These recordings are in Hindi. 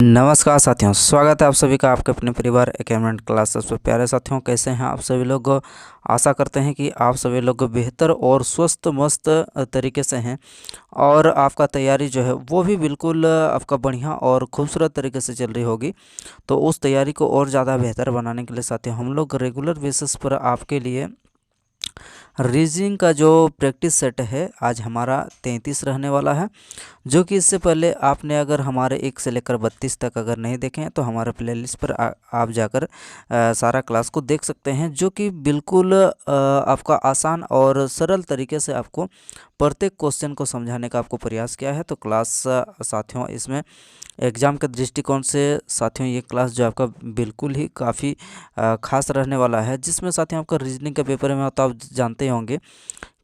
नमस्कार साथियों, स्वागत है आप सभी का आपके अपने परिवार एकेडमिक क्लासेस पर। प्यारे साथियों, कैसे हैं आप सभी लोग। आशा करते हैं कि आप सभी लोग बेहतर और स्वस्थ मस्त तरीके से हैं और आपका तैयारी जो है वो भी बिल्कुल आपका बढ़िया और खूबसूरत तरीके से चल रही होगी। तो उस तैयारी को और ज़्यादा बेहतर बनाने के लिए साथियों हम लोग रेगुलर बेसिस पर आपके लिए रीजनिंग का जो प्रैक्टिस सेट है आज हमारा 33 रहने वाला है, जो कि इससे पहले आपने अगर हमारे 1 से लेकर 32 तक अगर नहीं देखे हैं तो हमारे प्लेलिस्ट पर आप जाकर सारा क्लास को देख सकते हैं, जो कि बिल्कुल आपका आसान और सरल तरीके से आपको प्रत्येक क्वेश्चन को समझाने का आपको प्रयास किया है। तो क्लास साथियों इसमें एग्ज़ाम के दृष्टिकोण से साथियों ये क्लास जो आपका बिल्कुल ही काफ़ी खास रहने वाला है, जिसमें साथियों आपका रीजनिंग के पेपर में तो आप जानते ही होंगे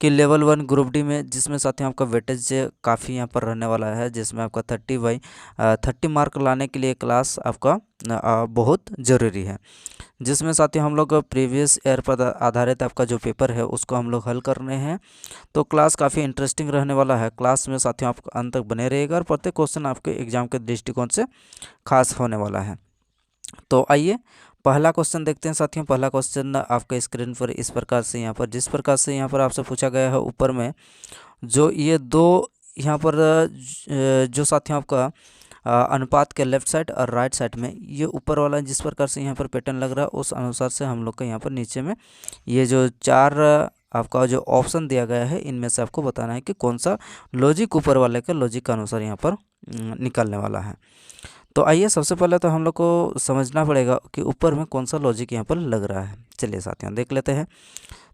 कि लेवल 1 ग्रुप डी में, जिसमें साथियों आपका वेटेज काफ़ी यहाँ पर रहने वाला है, जिसमें आपका 30 मार्क लाने के लिए क्लास आपका बहुत ज़रूरी है, जिसमें साथियों हम लोग प्रीवियस ईयर पर आधारित आपका जो पेपर है उसको हम लोग हल कर रहे हैं। तो क्लास काफ़ी इंटरेस्टिंग रहने वाला है। क्लास में साथियों आप अंत तक बने रहिएगा और प्रत्येक क्वेश्चन आपके एग्जाम के दृष्टिकोण से खास होने वाला है। तो आइए पहला क्वेश्चन देखते हैं साथियों। पहला क्वेश्चन आपके स्क्रीन पर इस प्रकार से यहाँ पर जिस प्रकार से यहाँ पर आपसे पूछा गया है, ऊपर में जो ये दो यहाँ पर जो साथियों आपका अनुपात के लेफ्ट साइड और राइट साइड में ये ऊपर वाला जिस प्रकार से यहाँ पर पैटर्न लग रहा है, उस अनुसार से हम लोग का यहाँ पर नीचे में ये जो 4 आपका जो ऑप्शन दिया गया है, इनमें से आपको बताना है कि कौन सा लॉजिक ऊपर वाले के लॉजिक के अनुसार यहाँ पर निकलने वाला है। तो आइए सबसे पहले तो हम लोग को समझना पड़ेगा कि ऊपर में कौन सा लॉजिक यहाँ पर लग रहा है। चलिए साथियों देख लेते हैं।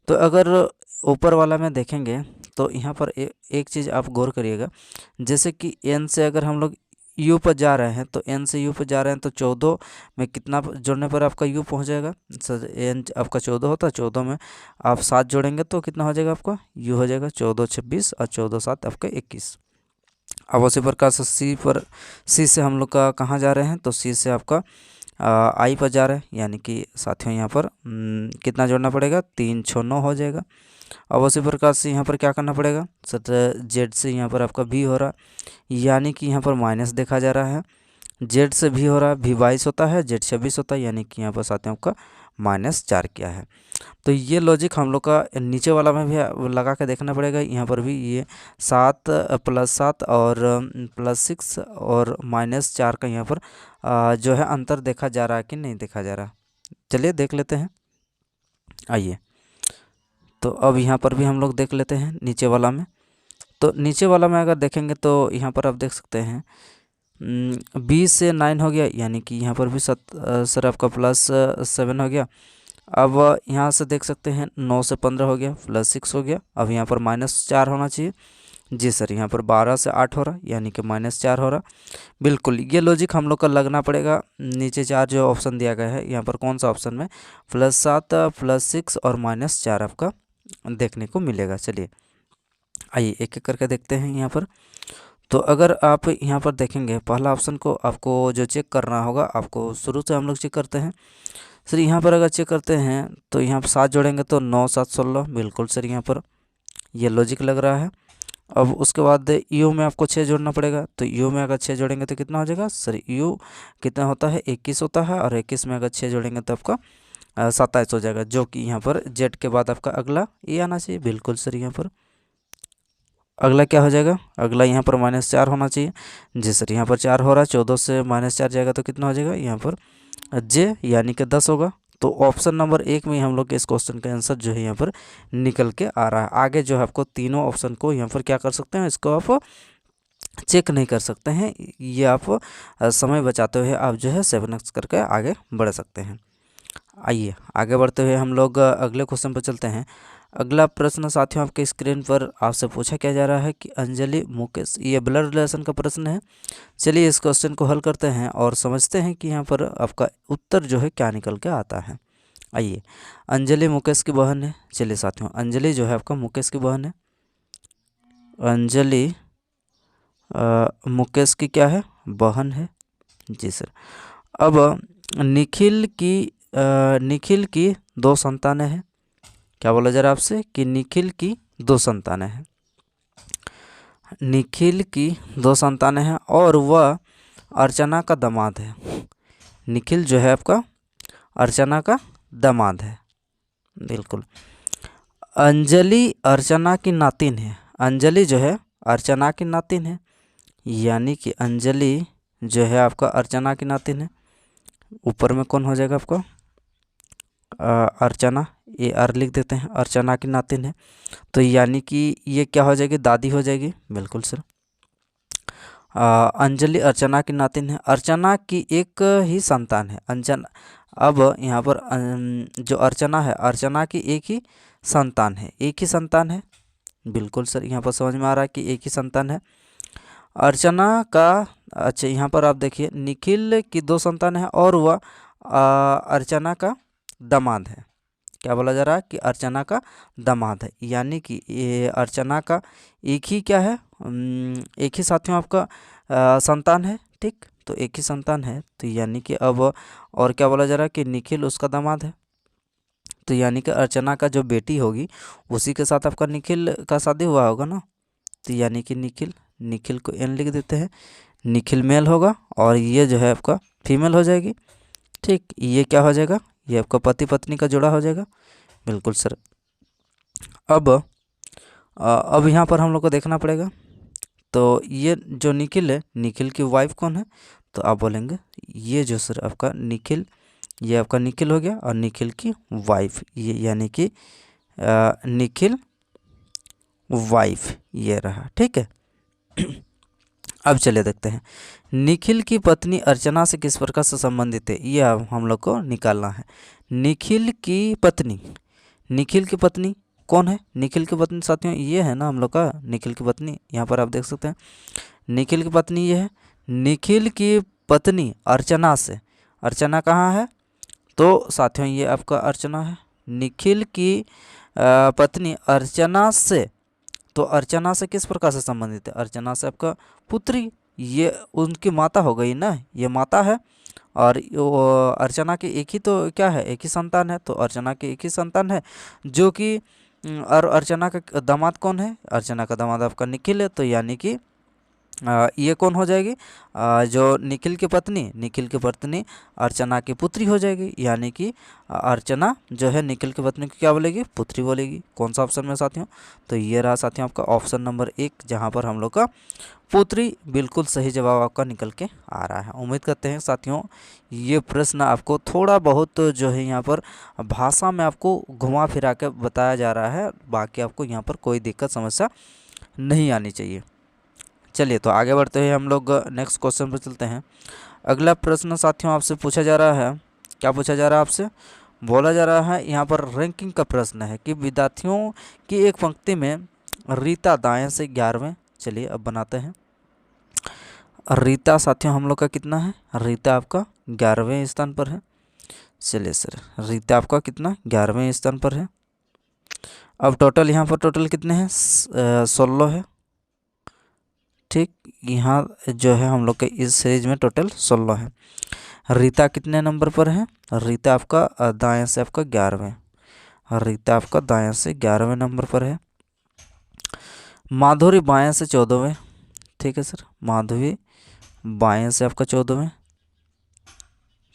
तो अगर ऊपर वाला में देखेंगे तो यहाँ पर एक चीज़ आप गौर करिएगा, जैसे कि एन से अगर हम लोग यू पर जा रहे हैं तो एन से यू पर जा रहे हैं तो 14 में कितना जोड़ने पर आपका यू पहुँच जाएगा। सर एन आपका 14 होता है, 14 में आप 7 जोड़ेंगे तो कितना हो जाएगा आपका यू हो जाएगा 14 26 और 14 7 आपका 21। अब उसी प्रकार से सी से हम लोग का कहाँ जा रहे हैं तो सी से आपका आई पर जा रहे हैं, यानी कि साथियों यहाँ पर कितना जोड़ना पड़ेगा 3 6 9 हो जाएगा। अब उसी प्रकार से यहाँ पर क्या करना पड़ेगा सर, जेड से यहाँ पर आपका भी हो रहा, यानी कि यहाँ पर माइनस देखा जा रहा है। जेड से भी हो रहा, भी 22 होता है, जेड 26 होता है, यानी कि यहाँ पर साथियों आपका -4 क्या है। तो ये लॉजिक हम लोग का नीचे वाला में भी लगा के देखना पड़ेगा। यहाँ पर भी ये 7 + 7 और +6 और -4 का यहाँ पर जो है अंतर देखा जा रहा है कि नहीं देखा जा रहा। चलिए देख लेते हैं। आइए तो अब यहाँ पर भी हम लोग देख लेते हैं नीचे वाला में। तो नीचे वाला में अगर देखेंगे तो यहाँ पर आप देख सकते हैं 20 से 9 हो गया, यानी कि यहाँ पर भी सर आपका +7 हो गया। अब यहाँ से देख सकते हैं 9 से 15 हो गया, +6 हो गया। अब यहाँ पर -4 होना चाहिए। जी सर, यहाँ पर 12 से 8 हो रहा, यानी कि -4 हो रहा। बिल्कुल ये लॉजिक हम लोग का लगना पड़ेगा। नीचे 4 जो ऑप्शन दिया गया है, यहाँ पर कौन सा ऑप्शन में +7 +6 और -4 आपका देखने को मिलेगा। चलिए आइए एक एक करके देखते हैं यहाँ पर। तो अगर आप यहाँ पर देखेंगे पहला ऑप्शन को आपको जो चेक करना होगा, आपको शुरू से हम लोग चेक करते हैं सर। यहाँ पर अगर चेक करते हैं तो यहाँ पर 7 जोड़ेंगे तो 9 7 16, बिल्कुल सर यहाँ पर ये लॉजिक लग रहा है। अब उसके बाद यू में आपको 6 जोड़ना पड़ेगा, तो यू में अगर 6 जोड़ेंगे तो कितना हो जाएगा सर, यू कितना होता है 21 होता है, और 21 में अगर 6 जोड़ेंगे तो आपका 27 हो जाएगा, जो कि यहाँ पर जेड के बाद आपका अगला ये आना चाहिए। बिल्कुल सर यहाँ पर अगला क्या हो जाएगा, अगला यहाँ पर -4 होना चाहिए। जी सर यहाँ पर 4 हो रहा है, 14 से -4 जाएगा तो कितना हो जाएगा यहाँ पर जे, यानी कि 10 होगा। तो ऑप्शन नंबर 1 में हम लोग के इस क्वेश्चन का आंसर जो है यहाँ पर निकल के आ रहा है। आगे जो है आपको तीनों ऑप्शन को यहाँ पर क्या कर सकते हैं, इसको आप चेक नहीं कर सकते हैं, ये आप समय बचाते हुए आप जो है 7x करके आगे बढ़ सकते हैं। आइए आगे बढ़ते हुए हम लोग अगले क्वेश्चन पर चलते हैं। अगला प्रश्न साथियों आपके स्क्रीन पर आपसे पूछा क्या जा रहा है कि अंजलि मुकेश, ये ब्लड रिलेशन का प्रश्न है। चलिए इस क्वेश्चन को हल करते हैं और समझते हैं कि यहाँ पर आपका उत्तर जो है क्या निकल के आता है। आइए, अंजलि मुकेश की बहन है। चलिए साथियों अंजलि जो है आपका मुकेश की बहन है। अंजलि मुकेश की क्या है, बहन है। जी सर। अब निखिल की 2 संतानें हैं। क्या बोला जा रहा है आपसे कि निखिल की 2 संतानें हैं। निखिल की 2 संतानें हैं और वह अर्चना का दामाद है। निखिल जो है आपका अर्चना का दामाद है। बिल्कुल। अंजलि अर्चना की नातिन है। अंजलि जो है अर्चना की नातिन है, यानी कि अंजलि जो है आपका अर्चना की नातिन है। ऊपर में कौन हो जाएगा आपका अर्चना, ये आर लिख देते हैं, अर्चना की नातिन है, तो यानी कि ये क्या हो जाएगी, दादी हो जाएगी। बिल्कुल सर। अंजलि अर्चना की नातिन है। अर्चना की एक ही संतान है। अब यहाँ पर जो अर्चना है, अर्चना की एक ही संतान है, एक ही संतान है। बिल्कुल सर, यहाँ पर समझ में आ रहा है कि एक ही संतान है अर्चना का। अच्छा, यहाँ पर आप देखिए निखिल की 2 संतान है और वह अर्चना का दामाद है। क्या बोला जा रहा है कि अर्चना का दामाद है, यानी कि ये अर्चना का एक ही क्या है, एक ही साथियों आपका संतान है। ठीक, तो एक ही संतान है, तो यानी कि अब और क्या बोला जा रहा है कि निखिल उसका दामाद है, तो यानी कि अर्चना का जो बेटी होगी उसी के साथ आपका निखिल का शादी हुआ होगा ना, तो यानी कि निखिल को एन लिख देते हैं। निखिल मेल होगा और ये जो है आपका फीमेल हो जाएगी। ठीक, ये क्या हो जाएगा, ये आपका पति पत्नी का जोड़ा हो जाएगा। बिल्कुल सर। अब यहाँ पर हम लोग को देखना पड़ेगा, तो ये जो निखिल है, निखिल की वाइफ कौन है, तो आप बोलेंगे ये जो सर आपका निखिल, ये आपका निखिल हो गया और निखिल की वाइफ ये, यानी कि निखिल वाइफ ये रहा। ठीक है। अब चलिए देखते हैं निखिल की पत्नी अर्चना से किस प्रकार से संबंधित है, ये अब हम लोग को निकालना है। निखिल की पत्नी कौन है, निखिल की पत्नी साथियों ये है ना हम लोग का निखिल की पत्नी, यहाँ पर आप देख सकते हैं निखिल की पत्नी ये है। निखिल की पत्नी अर्चना से, अर्चना कहाँ है, तो साथियों ये आपका अर्चना है। निखिल की पत्नी अर्चना से, तो अर्चना से किस प्रकार से संबंधित है, अर्चना से आपका पुत्री, ये उनकी माता हो गई ना, ये माता है। और अर्चना की एक ही तो क्या है, एक ही संतान है, तो अर्चना की एक ही संतान है जो कि और अर्चना का दामाद कौन है, अर्चना का दामाद आपका निखिल है, तो यानी कि ये कौन हो जाएगी, जो निखिल की पत्नी अर्चना की पुत्री हो जाएगी, यानी कि अर्चना जो है निखिल की पत्नी को क्या बोलेगी, पुत्री बोलेगी। कौन सा ऑप्शन में साथियों, तो ये रहा साथियों आपका ऑप्शन नंबर 1, जहाँ पर हम लोग का पुत्री बिल्कुल सही जवाब आपका निकल के आ रहा है। उम्मीद करते हैं साथियों ये प्रश्न आपको थोड़ा बहुत जो है यहाँ पर भाषा में आपको घुमा फिरा के बताया जा रहा है, बाकी आपको यहाँ पर कोई दिक्कत समस्या नहीं आनी चाहिए। चलिए तो आगे बढ़ते हुए हम लोग नेक्स्ट क्वेश्चन पर चलते हैं। अगला प्रश्न साथियों आपसे पूछा जा रहा है, क्या पूछा जा रहा है आपसे, बोला जा रहा है यहाँ पर रैंकिंग का प्रश्न है कि विद्यार्थियों की एक पंक्ति में रीता दाएं से 11वें। चलिए अब बनाते हैं। रीता साथियों हम लोग का कितना है, रीता आपका 11वें स्थान पर है। चलिए सर, रीता आपका कितना 11वें स्थान पर है। अब टोटल यहाँ पर टोटल कितने हैं, 16 है। ठीक, यहाँ जो है हम लोग के इस सीरीज में टोटल 16 है। रीता कितने नंबर पर है, रीता आपका दाएं से आपका 11वें, रीता आपका दाएं से 11वें नंबर पर है। माधुरी बाएं से 14वें। ठीक है सर, माधुरी बाएं से आपका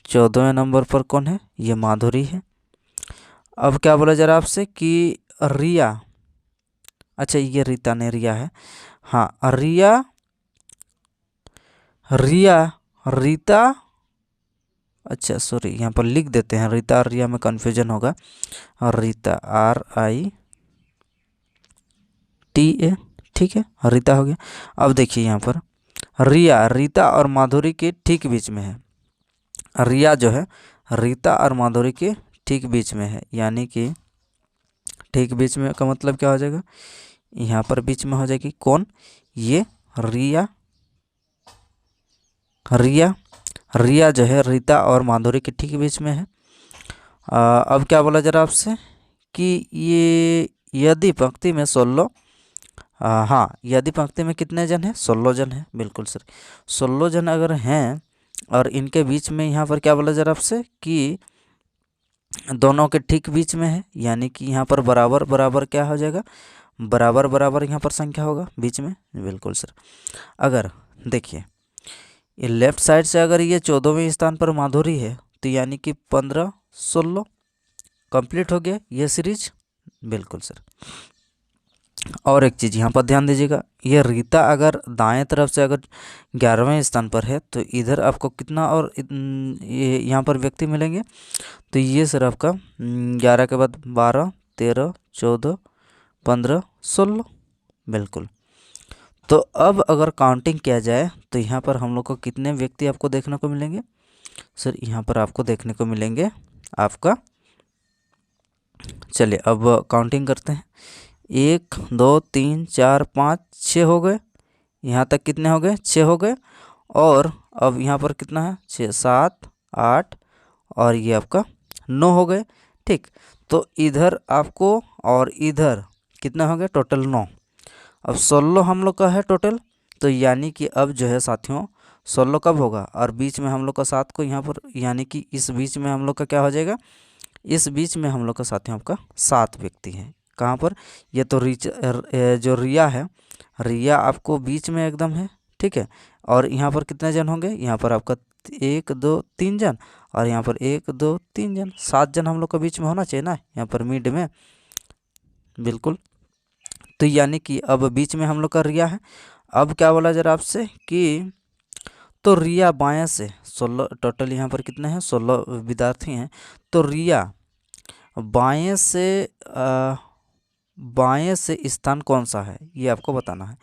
14वें नंबर पर कौन है, ये माधुरी है। अब क्या बोला जा रहा है आपसे कि रिया, अच्छा ये रीता नहीं रिया है, हाँ रीता, अच्छा सॉरी यहाँ पर लिख देते हैं, रीता और रिया में कन्फ्यूजन होगा, और रीता RITA। ठीक है, रीता हो गया। अब देखिए यहाँ पर रीता और माधुरी के ठीक बीच में है। रिया जो है रीता और माधुरी के ठीक बीच में है, यानी कि ठीक बीच में का मतलब क्या हो जाएगा, यहाँ पर बीच में हो जाएगी कौन, ये रिया जो है रीता और माधुरी के ठीक बीच में है। अब क्या बोला जा रहा है आपसे कि ये यदि पंक्ति में 16, हाँ यदि पंक्ति में कितने जन हैं, 16 जन हैं। बिल्कुल सर, 16 जन अगर हैं और इनके बीच में यहाँ पर क्या बोला जा रहा है आपसे कि दोनों के ठीक बीच में है, यानी कि यहाँ पर बराबर बराबर क्या हो जाएगा, बराबर बराबर यहाँ पर संख्या होगा बीच में। बिल्कुल सर, अगर देखिए ये लेफ्ट साइड से अगर ये 14वें स्थान पर माधुरी है तो यानी कि 15, 16 कंप्लीट हो गया ये सीरीज। बिल्कुल सर। और एक चीज़ यहाँ पर ध्यान दीजिएगा, ये रीता अगर दाएं तरफ से अगर 11वें स्थान पर है तो इधर आपको कितना और ये यहाँ पर व्यक्ति मिलेंगे, तो ये सर आपका 11 के बाद 12, 13, 14, 15, 16। बिल्कुल। तो अब अगर काउंटिंग किया जाए तो यहाँ पर हम लोग को कितने व्यक्ति आपको देखने को मिलेंगे सर? यहाँ पर आपको देखने को मिलेंगे आपका, चलिए अब काउंटिंग करते हैं। 1, 2, 3, 4, 5, 6 हो गए। यहाँ तक कितने हो गए? 6 हो गए। और अब यहाँ पर कितना है? 6, 7, 8 और ये आपका 9 हो गए। ठीक, तो इधर आपको और इधर कितना हो गया? टोटल 9। अब 16 हम लोग का है टोटल, तो यानी कि अब जो है साथियों 16 कब होगा? और बीच में हम लोग का 7 को यहाँ पर, यानी कि इस बीच में हम लोग का क्या हो जाएगा? इस बीच में हम लोग का साथियों आपका 7 व्यक्ति हैं। कहाँ पर? ये तो जो रिया है, रिया आपको बीच में एकदम है। ठीक है, और यहाँ पर कितने जन होंगे? यहाँ पर आपका 1, 2, 3 जन, और यहाँ पर 1, 2, 3 जन, 7 जन हम लोग का बीच में होना चाहिए ना, यहाँ पर मिड में। बिल्कुल। तो यानी कि अब बीच में हम लोग का रिया है। अब क्या बोला जरा आपसे कि तो रिया बाएं से 16, टोटल यहाँ पर कितने हैं? 16 विद्यार्थी हैं। तो रिया बाएं से स्थान कौन सा है ये आपको बताना है।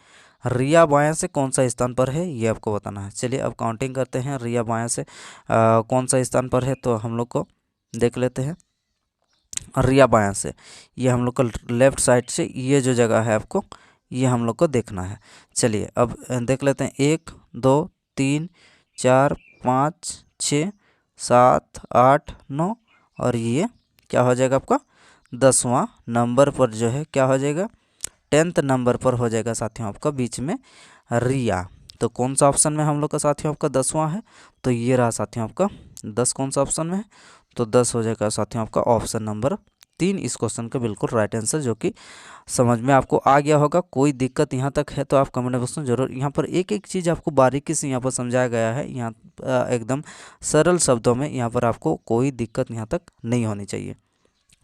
रिया बाएं से कौन सा स्थान पर है ये आपको बताना है। चलिए अब काउंटिंग करते हैं। रिया बाएं से कौन सा स्थान पर है तो हम लोग को देख लेते हैं। रिया बायां से, ये हम लोग को लेफ्ट साइड से ये जो जगह है आपको ये हम लोग को देखना है। चलिए अब देख लेते हैं। 1, 2, 3, 4, 5, 6, 7, 8, 9 और ये क्या हो जाएगा आपका? 10वां नंबर पर जो है क्या हो जाएगा? 10th नंबर पर हो जाएगा साथियों आपका बीच में रिया। तो कौन सा ऑप्शन में हम लोग का साथियों आपका 10वां है? तो ये रहा साथियों आपका 10 कौन सा ऑप्शन में है? तो 10 हो जाएगा साथियों आपका ऑप्शन नंबर 3 इस क्वेश्चन का बिल्कुल राइट आंसर, जो कि समझ में आपको आ गया होगा। कोई दिक्कत यहाँ तक है तो आप कमेंट बॉक्स में जरूर, यहाँ पर एक एक चीज़ आपको बारीकी से यहाँ पर समझाया गया है। यहाँ एकदम सरल शब्दों में, यहाँ पर आपको कोई दिक्कत यहाँ तक नहीं होनी चाहिए।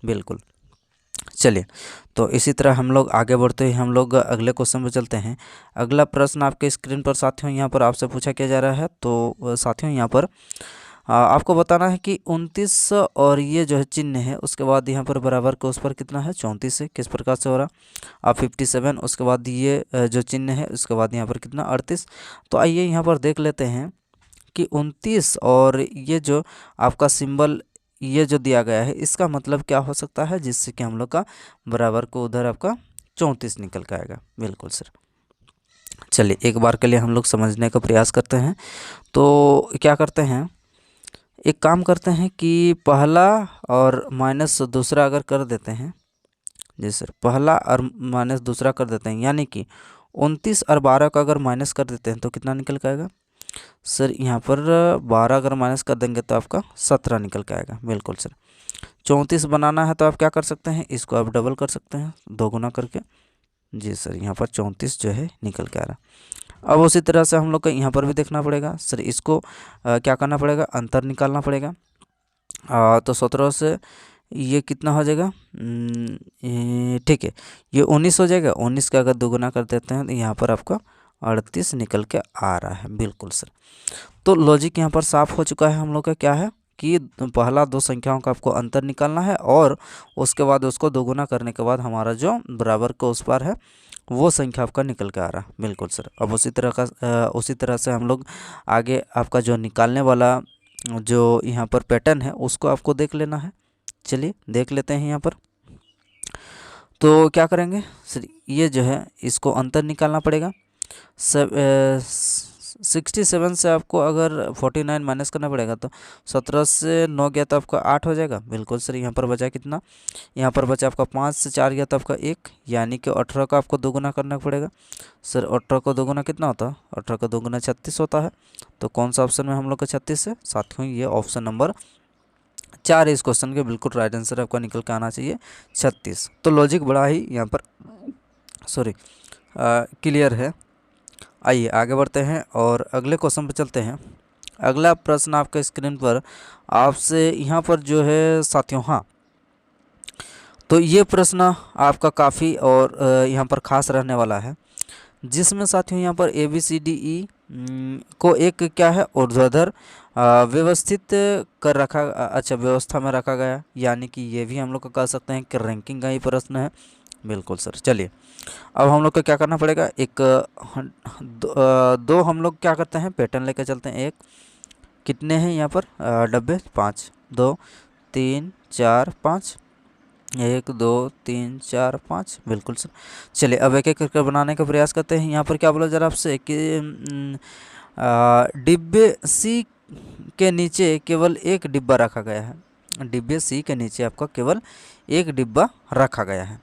बिल्कुल। चलिए, तो इसी तरह हम लोग आगे बढ़ते हैं, हम लोग अगले क्वेश्चन पर चलते हैं। अगला प्रश्न आपके स्क्रीन पर साथियों यहाँ पर आपसे पूछा किया जा रहा है। तो साथियों यहाँ पर आपको बताना है कि 29 और ये जो है चिन्ह है, उसके बाद यहाँ पर बराबर के उस पर कितना है? 34 से किस प्रकार से हो रहा? आप 57, उसके बाद ये जो चिन्ह है उसके बाद यहाँ पर कितना? 38। तो आइए यहाँ पर देख लेते हैं कि 29 और ये जो आपका सिंबल ये जो दिया गया है इसका मतलब क्या हो सकता है, जिससे कि हम लोग का बराबर को उधर आपका 34 निकल के आएगा। बिल्कुल सर। चलिए एक बार के लिए हम लोग समझने का प्रयास करते हैं। तो क्या करते हैं, एक काम करते हैं कि पहला और माइनस दूसरा अगर कर देते हैं। जी सर, पहला और माइनस दूसरा कर देते हैं, यानी कि 29 और 12 का अगर माइनस कर देते हैं तो कितना निकल के आएगा सर? यहाँ पर 12 अगर माइनस कर देंगे तो आपका 17 निकल के आएगा। बिल्कुल सर। 34 बनाना है तो आप क्या कर सकते हैं, इसको आप डबल कर सकते हैं 2 गुना करके। जी सर, यहाँ पर 34 जो है निकल के आ रहा। अब उसी तरह से हम लोग को यहाँ पर भी देखना पड़ेगा सर, इसको क्या करना पड़ेगा? अंतर निकालना पड़ेगा। तो 17 से ये कितना हो जाएगा? ठीक है, ये 19 हो जाएगा। 19 का अगर 2 गुना कर देते हैं तो यहाँ पर आपका 38 निकल के आ रहा है। बिल्कुल सर। तो लॉजिक यहाँ पर साफ हो चुका है हम लोग का। क्या है कि पहला 2 संख्याओं का आपको अंतर निकालना है और उसके बाद उसको 2 गुना करने के बाद हमारा जो बराबर को उस पार है वो संख्या आपका निकल के आ रहा है। बिल्कुल सर। अब उसी तरह से हम लोग आगे आपका जो निकालने वाला जो यहाँ पर पैटर्न है उसको आपको देख लेना है। चलिए देख लेते हैं यहाँ पर। तो क्या करेंगे सर, ये जो है इसको अंतर निकालना पड़ेगा। 67 से आपको अगर 49 माइनस करना पड़ेगा तो 17 से 9 गया तो आपका 8 हो जाएगा। बिल्कुल सर। यहाँ पर बचा कितना? यहाँ पर बचा आपका 5 से 4 गया तो आपका 1, यानी कि 18 का आपको 2 गुना करना पड़ेगा। सर 18 को 2 गुना कितना होता है? 18 का 2 गुना 36 होता है। तो कौन सा ऑप्शन में हम लोग का 36 है साथियों? ये ऑप्शन नंबर 4 इस क्वेश्चन के बिल्कुल राइट आंसर आपका निकल के आना चाहिए 36। तो लॉजिक बड़ा ही यहाँ पर क्लियर है। आइए आगे बढ़ते हैं और अगले क्वेश्चन पर चलते हैं। अगला प्रश्न आपके स्क्रीन पर आपसे यहाँ पर जो है साथियों, हाँ, तो ये प्रश्न आपका काफ़ी और यहाँ पर ख़ास रहने वाला है, जिसमें साथियों यहाँ पर ABCDE को एक क्या है ऊर्ध्वाधर व्यवस्थित कर रखा, अच्छा व्यवस्था में रखा गया, यानी कि ये भी हम लोग को कह सकते हैं कि रैंकिंग का ही प्रश्न है। बिल्कुल सर। चलिए अब हम लोग को क्या करना पड़ेगा, एक दो हम लोग क्या करते हैं पैटर्न लेकर चलते हैं। एक कितने हैं यहाँ पर डब्बे, 5, 2 3 4 5, 1 2 3 4 5। बिल्कुल सर। चलिए अब एक एक करके बनाने का प्रयास करते हैं। यहाँ पर क्या बोला जरा आपसे कि डिब्बे सी के नीचे केवल एक डिब्बा रखा गया है। डिब्बे सी के नीचे आपका केवल एक डिब्बा रखा गया है।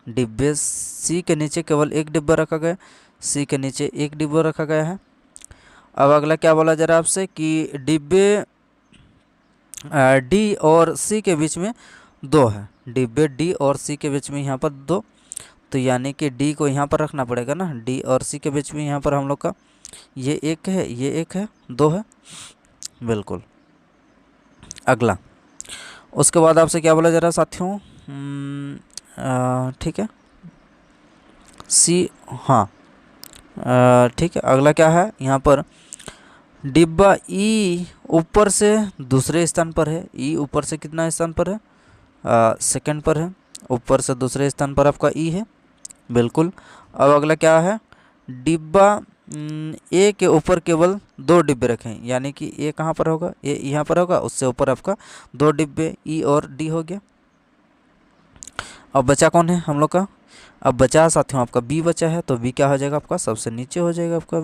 डिब्बे सी के नीचे केवल एक डिब्बा रखा गया, सी के नीचे एक डिब्बा रखा गया है। अब अगला क्या बोला जरा आपसे कि डिब्बे डी और सी के बीच में 2 है। डिब्बे डी और सी के बीच में यहाँ पर 2, तो यानी कि डी को यहाँ पर रखना पड़ेगा ना। डी और सी के बीच में यहाँ पर हम लोग का ये एक है, ये एक है, 2 है। बिल्कुल। अगला उसके बाद आपसे क्या बोला जरा साथियों, ठीक है सी, हाँ ठीक है। अगला क्या है यहाँ पर, डिब्बा ई ऊपर से दूसरे स्थान पर है। ई ऊपर से कितना स्थान पर है, सेकंड पर है। ऊपर से दूसरे स्थान पर आपका ई है। बिल्कुल। अब अगला क्या है, डिब्बा ए के ऊपर केवल 2 डिब्बे रखें, यानी कि ए कहाँ पर होगा, ए यहाँ पर होगा, उससे ऊपर आपका 2 डिब्बे ई और डी हो गया। अब बचा कौन है हम लोग का, अब बचा साथियों आपका बी बचा है, तो बी क्या हो जाएगा आपका सबसे नीचे हो जाएगा, आपका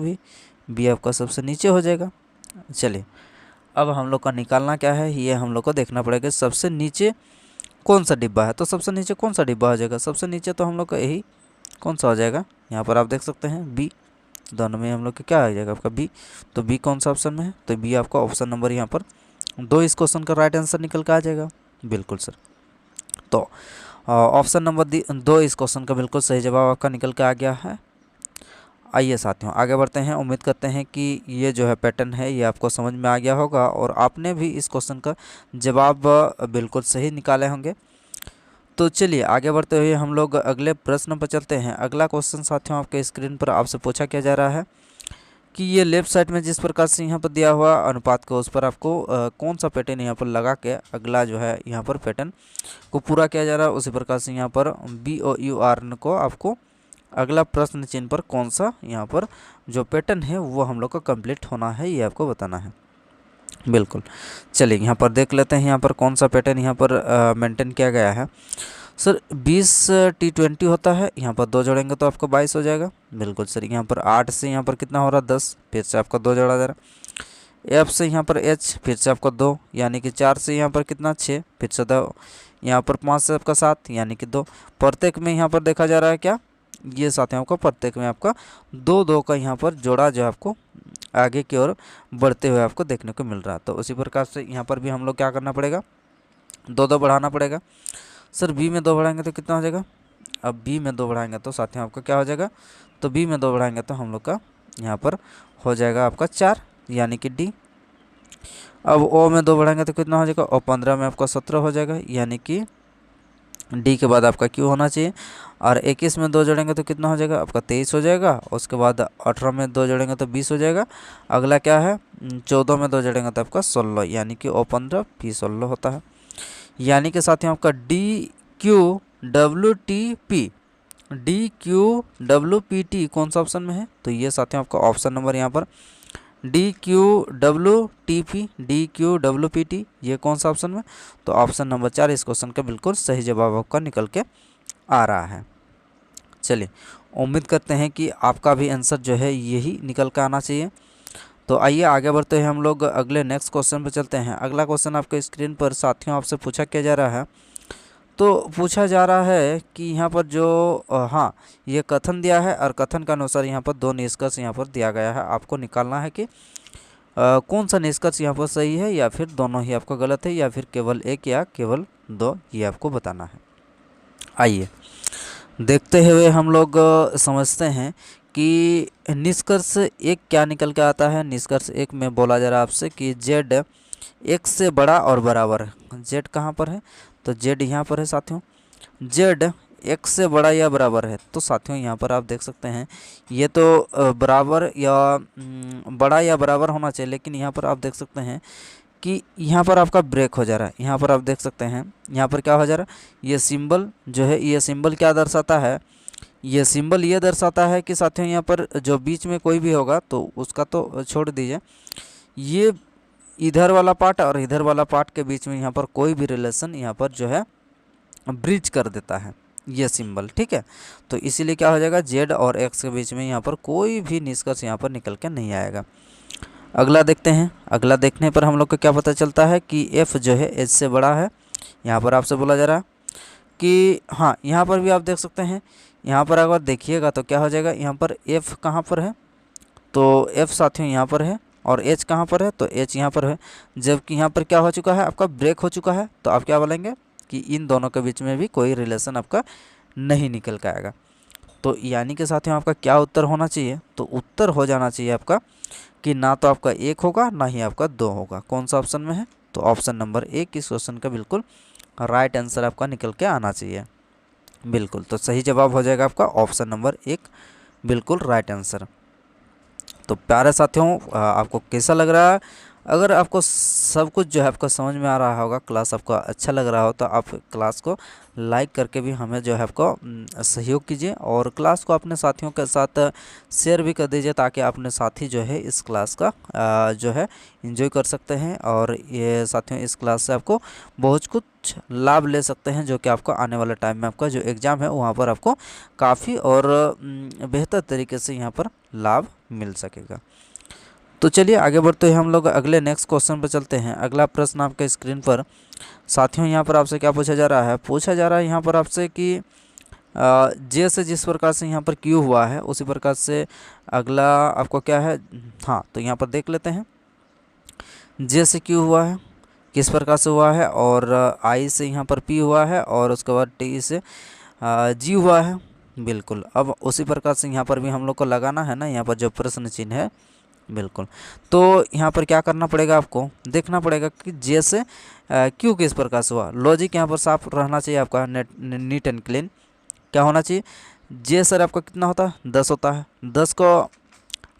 बी आपका सबसे नीचे हो जाएगा। चलिए अब हम लोग का निकालना क्या है, ये हम लोग को देखना पड़ेगा सबसे नीचे कौन सा डिब्बा है। तो सबसे नीचे कौन सा डिब्बा हो जाएगा, सबसे नीचे तो हम लोग का यही कौन सा हो जाएगा, यहाँ पर आप देख सकते हैं बी। दोनों में हम लोग का क्या आ जाएगा आपका बी। तो बी कौन सा ऑप्शन में है, तो बी आपका ऑप्शन नंबर यहाँ पर 2 इस क्वेश्चन का राइट आंसर निकल कर आ जाएगा। बिल्कुल सर। तो ऑप्शन नंबर 2 इस क्वेश्चन का बिल्कुल सही जवाब आपका निकल के आ गया है। आइए साथियों आगे बढ़ते हैं। उम्मीद करते हैं कि ये जो है पैटर्न है ये आपको समझ में आ गया होगा और आपने भी इस क्वेश्चन का जवाब बिल्कुल सही निकाले होंगे। तो चलिए आगे बढ़ते हुए हम लोग अगले प्रश्न पर चलते हैं। अगला क्वेश्चन साथियों आपके स्क्रीन पर आपसे पूछा क्या जा रहा है कि ये लेफ्ट साइड में जिस प्रकार से यहाँ पर दिया हुआ अनुपात को, उस पर आपको कौन सा पैटर्न यहाँ पर लगा के अगला जो है यहाँ पर पैटर्न को पूरा किया जा रहा है। उसी प्रकार से यहाँ पर BOUR को आपको अगला प्रश्न चिन्ह पर कौन सा यहाँ पर जो पैटर्न है वो हम लोग को कंप्लीट होना है, ये आपको बताना है। बिल्कुल। चलिए यहाँ पर देख लेते हैं यहाँ पर कौन सा पैटर्न यहाँ पर मेंटेन किया गया है। सर 20 T20 होता है, यहाँ पर 2 जोड़ेंगे तो आपको 22 हो जाएगा। बिल्कुल सर। यहाँ पर 8 से यहाँ पर कितना हो रहा है 10, फिर से आपका 2 जोड़ा जा रहा। F से यहाँ पर H, फिर से आपका 2, यानी कि 4 से यहाँ पर कितना 6, फिर से 2, यहाँ पर 5 से आपका 7, यानी कि 2। प्रत्येक में यहाँ पर देखा जा रहा है क्या, ये साथियों आपका प्रत्येक में आपका 2 का यहाँ पर जोड़ा जो आपको आगे की ओर बढ़ते हुए आपको देखने को मिल रहा है। तो उसी प्रकार से यहाँ पर भी हम लोग क्या करना पड़ेगा, 2 बढ़ाना पड़ेगा। सर बी में 2 बढ़ाएंगे तो कितना हो जाएगा, अब बी में 2 बढ़ाएंगे तो साथियों आपका क्या हो जाएगा, तो बी में 2 बढ़ाएंगे तो हम लोग का यहाँ पर हो जाएगा आपका 4, यानी कि डी। अब ओ में 2 बढ़ाएंगे तो कितना हो जाएगा, और 15 में आपका 17 हो जाएगा, यानी कि डी के बाद आपका क्यू होना चाहिए। और 21 में 2 जोड़ेंगे तो कितना हो जाएगा आपका 23 हो जाएगा। उसके बाद 18 में 2 जोड़ेंगे तो 20 हो जाएगा। अगला क्या है, 14 में 2 जोड़ेंगे तो आपका 16, यानी कि ओ 15 पी 16 होता है। यानी कि साथियों आपका DQWTP कौन सा ऑप्शन में है, तो ये साथियों आपका ऑप्शन नंबर यहाँ पर DQWTP ये कौन सा ऑप्शन में, तो ऑप्शन नंबर 4 इस क्वेश्चन का बिल्कुल सही जवाब आपका निकल के आ रहा है। चलिए उम्मीद करते हैं कि आपका भी आंसर जो है यही निकल कर आना चाहिए। तो आइए आगे बढ़ते हैं हम लोग अगले नेक्स्ट क्वेश्चन पर चलते हैं। अगला क्वेश्चन आपके स्क्रीन पर साथियों आपसे पूछा क्या जा रहा है, तो पूछा जा रहा है कि यहाँ पर जो हाँ ये कथन दिया है और कथन के अनुसार यहाँ पर 2 निष्कर्ष यहाँ पर दिया गया है। आपको निकालना है कि कौन सा निष्कर्ष यहाँ पर सही है, या फिर दोनों ही आपका गलत है, या फिर केवल एक या केवल 2, ये आपको बताना है। आइए देखते हुए हम लोग समझते हैं कि निष्कर्ष एक क्या निकल के आता है। निष्कर्ष एक में बोला जा रहा है आपसे कि जेड एक्स से बड़ा और बराबर है। जेड कहाँ पर है, तो जेड यहाँ पर है साथियों। जेड एक्स से बड़ा या बराबर है, तो साथियों यहाँ पर आप देख सकते हैं ये तो बराबर या बड़ा या बराबर होना चाहिए, लेकिन यहाँ पर आप देख सकते हैं कि यहाँ पर आपका ब्रेक हो जा रहा है। यहाँ पर आप देख सकते हैं यहाँ पर क्या हो जा रहा है, ये सिंबल जो है, ये सिंबल क्या दर्शाता है, ये सिंबल ये दर्शाता है कि साथियों यहाँ पर जो बीच में कोई भी होगा तो उसका तो छोड़ दीजिए, ये इधर वाला पार्ट और इधर वाला पार्ट के बीच में यहाँ पर कोई भी रिलेशन यहाँ पर जो है ब्रिज कर देता है ये सिंबल, ठीक है। तो इसीलिए क्या हो जाएगा, जेड और एक्स के बीच में यहाँ पर कोई भी निष्कर्ष यहाँ पर निकल के नहीं आएगा। अगला देखते हैं। अगला देखने पर हम लोग को क्या पता चलता है कि एफ जो है एच से बड़ा है। यहाँ पर आपसे बोला जा रहा है कि हाँ, यहाँ पर भी आप देख सकते हैं, यहाँ पर अगर देखिएगा तो क्या हो जाएगा, यहाँ पर एफ कहाँ पर है, तो एफ साथियों यहाँ पर है, और एच कहाँ पर है, तो एच यहाँ पर है। जबकि यहाँ पर क्या हो चुका है, आपका ब्रेक हो चुका है, तो आप क्या बोलेंगे कि इन दोनों के बीच में भी कोई रिलेशन आपका नहीं निकल के आएगा। तो यानी कि साथियों आपका क्या उत्तर होना चाहिए, तो उत्तर हो जाना चाहिए आपका कि ना तो आपका एक होगा ना ही आपका दो होगा। कौन सा ऑप्शन में है, तो ऑप्शन नंबर एक इस क्वेश्चन का बिल्कुल राइट आंसर आपका निकल के आना चाहिए। बिल्कुल, तो सही जवाब हो जाएगा आपका ऑप्शन नंबर एक, बिल्कुल राइट आंसर। तो प्यारे साथियों आपको कैसा लग रहा है, अगर आपको सब कुछ जो है आपको समझ में आ रहा होगा, क्लास आपको अच्छा लग रहा हो, तो आप क्लास को लाइक करके भी हमें जो है आपको सहयोग कीजिए, और क्लास को अपने साथियों के साथ शेयर भी कर दीजिए, ताकि अपने साथी जो है इस क्लास का जो है एंजॉय कर सकते हैं, और ये साथियों इस क्लास से आपको बहुत कुछ लाभ ले सकते हैं, जो कि आपको आने वाले टाइम में आपका जो एग्ज़ाम है वहाँ पर आपको काफ़ी और बेहतर तरीके से यहाँ पर लाभ मिल सकेगा। तो चलिए आगे बढ़ते हैं हम लोग अगले नेक्स्ट क्वेश्चन पर चलते हैं। अगला प्रश्न आपके स्क्रीन पर साथियों यहाँ पर आपसे क्या पूछा जा रहा है, पूछा जा रहा है यहाँ पर आपसे कि जे से जिस प्रकार से यहाँ पर क्यू हुआ है, उसी प्रकार से अगला आपको क्या है। हाँ, तो यहाँ पर देख लेते हैं, जे से क्यू हुआ है किस प्रकार से हुआ है, और आई से यहाँ पर पी हुआ है, और उसके बाद टी से जी हुआ है। बिल्कुल, अब उसी प्रकार से यहाँ पर भी हम लोग को लगाना है ना, यहाँ पर जो प्रश्न चिन्ह है। बिल्कुल, तो यहाँ पर क्या करना पड़ेगा, आपको देखना पड़ेगा कि जे से क्यू किस प्रकार से हुआ। लॉजिक यहाँ पर साफ रहना चाहिए आपका, नीट एंड क्लीन। क्या होना चाहिए, जे सर आपका कितना होता है, 10 होता है।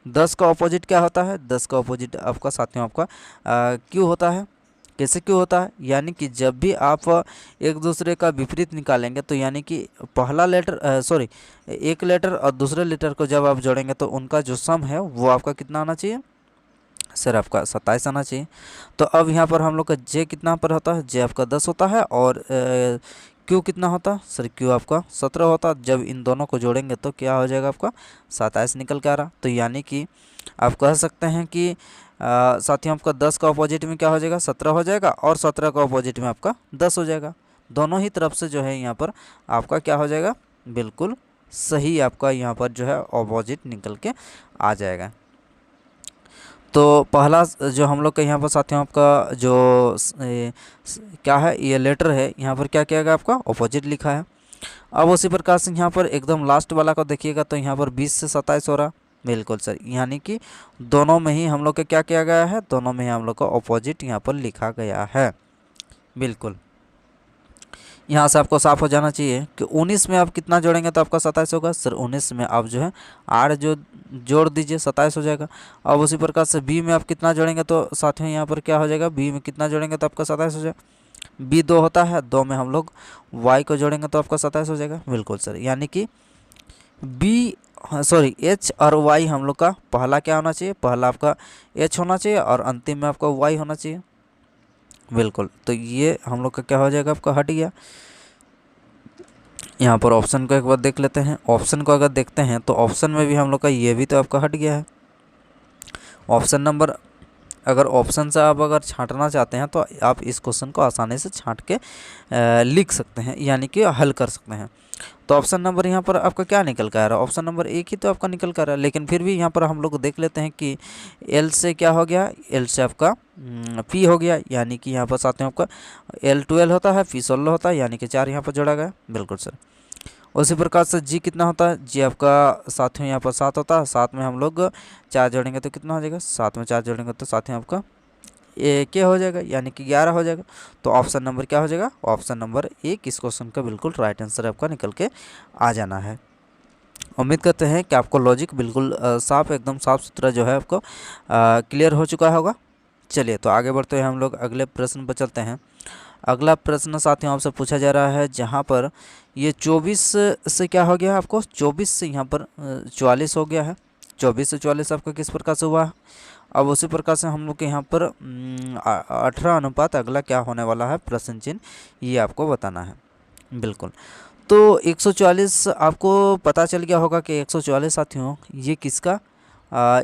10 का अपोजिट क्या होता है, 10 का अपोजिट आपका साथियों आपका क्यू होता है। कैसे क्यों होता है, यानी कि जब भी आप एक दूसरे का विपरीत निकालेंगे, तो यानी कि पहला लेटर एक लेटर और दूसरे लेटर को जब आप जोड़ेंगे तो उनका जो सम है वो आपका कितना आना चाहिए, सर आपका 27 आना चाहिए। तो अब यहाँ पर हम लोग का जे कितना पर होता है, जे आपका 10 होता है, और क्यू कितना होता है, सर क्यू आपका 17 होता है। जब इन दोनों को जोड़ेंगे तो क्या हो जाएगा, आपका 27 निकल के आ रहा। तो यानी कि आप कह सकते हैं कि साथियों आपका 10 का अपोजिट में क्या हो जाएगा, 17 हो जाएगा, और 17 का अपोजिट में आपका 10 हो जाएगा। दोनों ही तरफ से जो है यहाँ पर आपका क्या हो जाएगा, बिल्कुल सही आपका यहाँ पर जो है अपोजिट निकल के आ जाएगा। तो पहला जो हम लोग का यहाँ पर साथियों आपका जो क्या है, ये लेटर है, यहाँ पर क्या किया गया, आपका अपोजिट लिखा है। अब उसी प्रकार से यहाँ पर एकदम लास्ट वाला को देखिएगा, तो यहाँ पर 20 से 27 हो रहा। बिल्कुल सर, यानी कि दोनों में ही हम लोग का क्या किया गया है, दोनों में ही हम लोग का अपोजिट यहाँ पर लिखा गया है। बिल्कुल, यहाँ से आपको साफ हो जाना चाहिए कि 19 में आप कितना जोड़ेंगे तो आपका 27 होगा। सर 19 में आप जो है 8 जो जोड़ दीजिए, 27 हो जाएगा। अब उसी प्रकार से बी में आप कितना जोड़ेंगे, तो साथियों यहाँ पर क्या हो जाएगा, बी में कितना जोड़ेंगे तो आपका 27 हो जाएगा। बी 2 होता है, 2 में हम लोग वाई को जोड़ेंगे तो आपका 27 हो जाएगा। बिल्कुल सर, यानी कि एच और वाई हम लोग का पहला क्या होना चाहिए, पहला आपका एच होना चाहिए, और अंतिम में आपका वाई होना चाहिए। बिल्कुल, तो ये हम लोग का क्या हो जाएगा, आपका हट गया। यहाँ पर ऑप्शन को एक बार देख लेते हैं। ऑप्शन को अगर देखते हैं तो ऑप्शन में भी हम लोग का ये भी तो आपका हट गया है। ऑप्शन नंबर, अगर ऑप्शन से आप अगर छांटना चाहते हैं तो आप इस क्वेश्चन को आसानी से छांट के लिख सकते हैं, यानी कि हल कर सकते हैं। तो ऑप्शन नंबर यहाँ पर आपका क्या निकल कर आ रहा है, ऑप्शन नंबर एक ही तो आपका निकल कर आ रहा है। लेकिन फिर भी यहाँ पर हम लोग देख लेते हैं कि एल से क्या हो गया, एल से आपका पी हो गया, यानी कि यहाँ पर साथ में आपका एल 12 होता है, पी 16 होता है, यानी कि 4 यहाँ पर जोड़ा गया। बिल्कुल सर, उसी प्रकार से जी कितना होता है, जी आपका साथियों यहाँ पर 7 होता है, 7 में हम लोग 4 जोड़ेंगे तो कितना हो जाएगा, 7 में 4 जोड़ेंगे तो साथियों आपका क्या हो जाएगा, यानी कि 11 हो जाएगा। तो ऑप्शन नंबर क्या हो जाएगा, ऑप्शन नंबर 1 इस क्वेश्चन का बिल्कुल राइट आंसर आपका निकल के आ जाना है। उम्मीद करते हैं कि आपको लॉजिक बिल्कुल साफ, एकदम साफ सुथरा जो है आपको क्लियर हो चुका होगा। चलिए तो आगे बढ़ते हैं हम लोग अगले प्रश्न पर चलते हैं। अगला प्रश्न साथियों आपसे पूछा जा रहा है, जहाँ पर ये 24 से क्या हो गया है आपको, 24 से यहाँ पर 44 हो गया है। 24 से 44 आपका किस प्रकार से हुआ है। अब उसी प्रकार से हम लोग के यहाँ पर 18 अनुपात अगला क्या होने वाला है, प्रश्न चिन्ह, ये आपको बताना है। बिल्कुल, तो 144 आपको पता चल गया होगा कि 144 साथियों ये किसका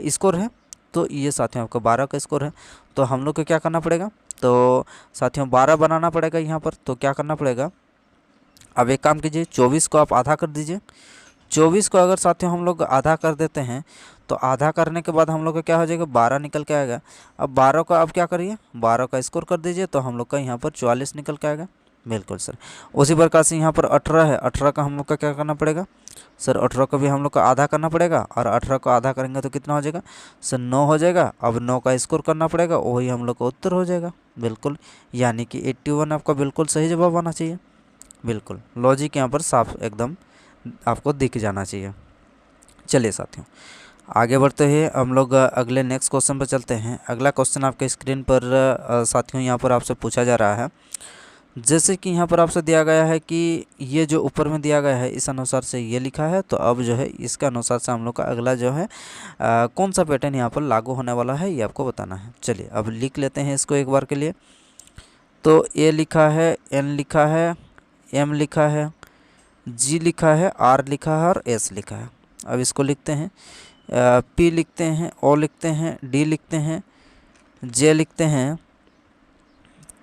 स्कोर है। तो ये साथियों आपका 12 का स्कोर है। तो हम लोग को क्या करना पड़ेगा, तो साथियों 12 बनाना पड़ेगा यहाँ पर। तो क्या करना पड़ेगा, अब एक काम कीजिए, 24 को आप आधा कर दीजिए। 24 को अगर साथियों हम लोग आधा कर देते हैं तो आधा करने के बाद हम लोग का क्या हो जाएगा, 12 निकल के आएगा। अब 12 का अब क्या करिए, 12 का स्कोर कर दीजिए तो हम लोग का यहाँ पर 44 निकल के आएगा। बिल्कुल सर। उसी प्रकार से यहाँ पर 18 है, 18 का हम लोग का क्या करना पड़ेगा सर, 18 को भी हम लोग का आधा करना पड़ेगा। और 18 को आधा करेंगे तो कितना हो जाएगा सर, 9 हो जाएगा। अब 9 का स्कोर करना पड़ेगा, वही हम लोग का उत्तर हो जाएगा। बिल्कुल, यानी कि 81 आपका बिल्कुल सही जवाब आना चाहिए। बिल्कुल, लॉजिक यहाँ पर साफ एकदम आपको दिख जाना चाहिए। चलिए साथियों आगे बढ़ते हैं हम लोग अगले नेक्स्ट क्वेश्चन पर चलते हैं। अगला क्वेश्चन आपके स्क्रीन पर साथियों यहाँ पर आपसे पूछा जा रहा है। जैसे कि यहाँ पर आपसे दिया गया है कि ये जो ऊपर में दिया गया है इस अनुसार से ये लिखा है, तो अब जो है इसके अनुसार से हम लोग का अगला जो है कौन सा पैटर्न यहाँ पर लागू होने वाला है ये आपको बताना है। चलिए अब लिख लेते हैं इसको एक बार के लिए। तो ए लिखा है, एन लिखा है, एम लिखा है, जी लिखा है, आर लिखा है और एस लिखा है। अब इसको लिखते हैं, पी लिखते हैं, ओ लिखते हैं, डी लिखते हैं, जे लिखते हैं,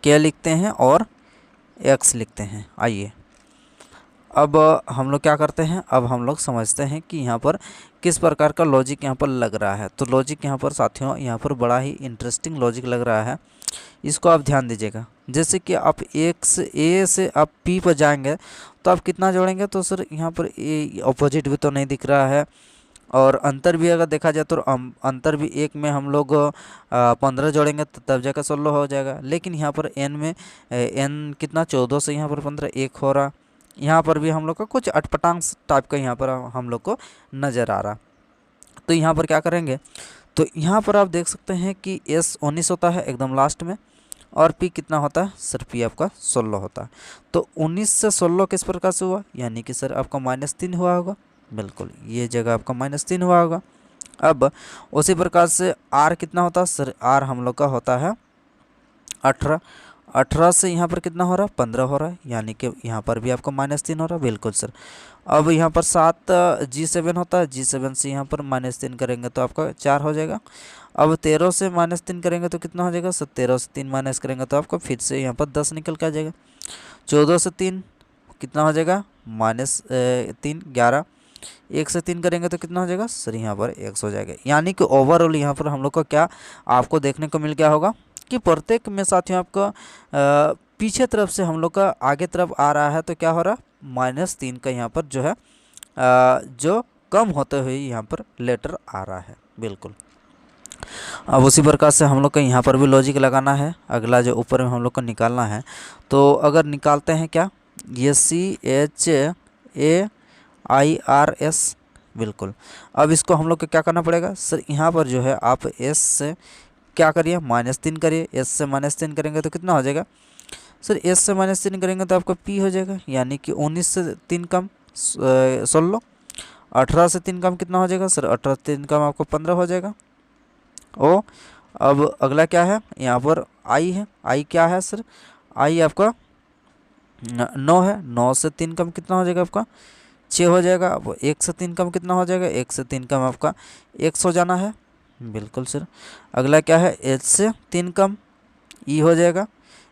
के लिखते हैं और एक्स लिखते हैं। आइए अब हम लोग क्या करते हैं, अब हम लोग समझते हैं कि यहाँ पर किस प्रकार का लॉजिक यहाँ पर लग रहा है। तो लॉजिक यहाँ पर साथियों यहाँ पर बड़ा ही इंटरेस्टिंग लॉजिक लग रहा है, इसको आप ध्यान दीजिएगा। जैसे कि आप ए से आप पी पर जाएंगे तो आप कितना जोड़ेंगे, तो सर यहाँ पर ए ऑपोजिट भी तो नहीं दिख रहा है, और अंतर भी अगर देखा जाए तो अंतर भी एक में हम लोग 15 जोड़ेंगे तो तब जाकर 16 हो जाएगा। लेकिन यहाँ पर एन में एन कितना 14 से यहाँ पर 15 एक हो रहा। यहाँ पर भी हम लोग का कुछ अटपटांग टाइप का यहाँ पर हम लोग को नज़र आ रहा। तो यहाँ पर क्या करेंगे, तो यहाँ पर आप देख सकते हैं कि एस 19 होता है एकदम लास्ट में, और पी कितना होता है सर, पी आपका 16 होता है। तो 19 से 16 किस प्रकार से हुआ, यानी कि सर आपका -3 हुआ होगा। बिल्कुल, ये जगह आपका -3 हुआ होगा। अब उसी प्रकार से आर कितना होता है सर, आर हम लोग का होता है 18। 18 से यहाँ पर कितना हो रहा है 15 हो रहा है, यानी कि यहाँ पर भी आपको -3 हो रहा है। बिल्कुल सर। अब यहाँ पर 7 G7 होता है, G7 से यहाँ पर -3 करेंगे तो आपका 4 हो जाएगा। अब 13 से -3 करेंगे तो कितना हो जाएगा सर, 13 से 3 माइनस करेंगे तो आपको फिर से यहाँ पर 10 निकल के आ जाएगा। 14 से 3 कितना हो जाएगा -3 11। 1 से 3 करेंगे तो कितना हो जाएगा सर, यहाँ पर x हो जाएगा। यानी कि ओवरऑल यहाँ पर हम लोग का क्या आपको देखने को मिल गया होगा कि प्रत्येक में साथियों आपका पीछे तरफ से हम लोग का आगे तरफ आ रहा है, तो क्या हो रहा है -3 का यहाँ पर जो है जो कम होते हुए यहाँ पर लेटर आ रहा है। बिल्कुल, अब उसी प्रकार से हम लोग का यहाँ पर भी लॉजिक लगाना है। अगला जो ऊपर में हम लोग को निकालना है, तो अगर निकालते हैं क्या, ये CHAIRS। बिल्कुल, अब इसको हम लोग को क्या करना पड़ेगा सर, यहाँ पर जो है आप S से क्या करिए -3 करिए। S से -3 करेंगे तो कितना हो जाएगा सर, S से -3 करेंगे तो आपका P हो जाएगा, यानी कि 19 से 3 कम 16। 18 से 3 कम कितना हो जाएगा सर, 18 से 3 कम आपको 15 हो जाएगा। ओ अब अगला क्या है, यहाँ पर I है। I क्या है सर, I आपका 9 है। 9 से 3 कम कितना हो जाएगा आपका 6 हो जाएगा। अब 1 से 3 कम कितना हो जाएगा, 1 से 3 कम आपका x हो जाना है। बिल्कुल सर। अगला क्या है, h से 3 कम e हो जाएगा।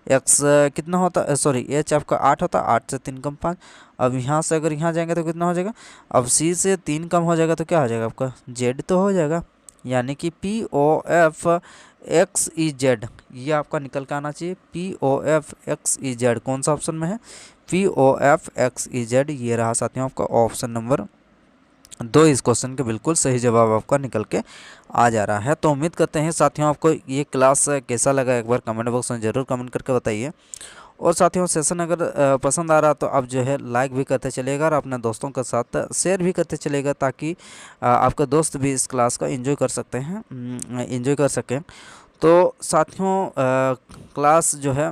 x कितना होता है, सॉरी h आपका 8 होता है, 8 से 3 कम 5। अब यहाँ से अगर यहाँ जाएंगे तो कितना हो जाएगा, अब c से 3 कम हो जाएगा तो क्या हो जाएगा आपका z तो हो जाएगा, यानी कि POF POFXEZ, ये आपका निकल के आना चाहिए। POFXEZ कौन सा ऑप्शन में है? POFXEZ, ये रहा साथियों आपका ऑप्शन नंबर 2 इस क्वेश्चन के बिल्कुल सही जवाब आपका निकल के आ जा रहा है। तो उम्मीद करते हैं साथियों आपको ये क्लास कैसा लगा, एक बार कमेंट बॉक्स में ज़रूर कमेंट करके बताइए। और साथियों सेशन अगर पसंद आ रहा तो आप जो है लाइक भी करते चलेगा और अपने दोस्तों के साथ शेयर भी करते चलेगा, ताकि आपके दोस्त भी इस क्लास का एंजॉय कर सकते हैं, एंजॉय कर सकें। तो साथियों क्लास जो है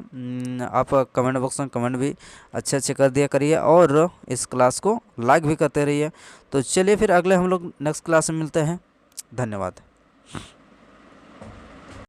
आप कमेंट बॉक्स में कमेंट भी अच्छे अच्छे कर दिया करिए और इस क्लास को लाइक भी करते रहिए। तो चलिए फिर अगले हम लोग नेक्स्ट क्लास में मिलते हैं। धन्यवाद।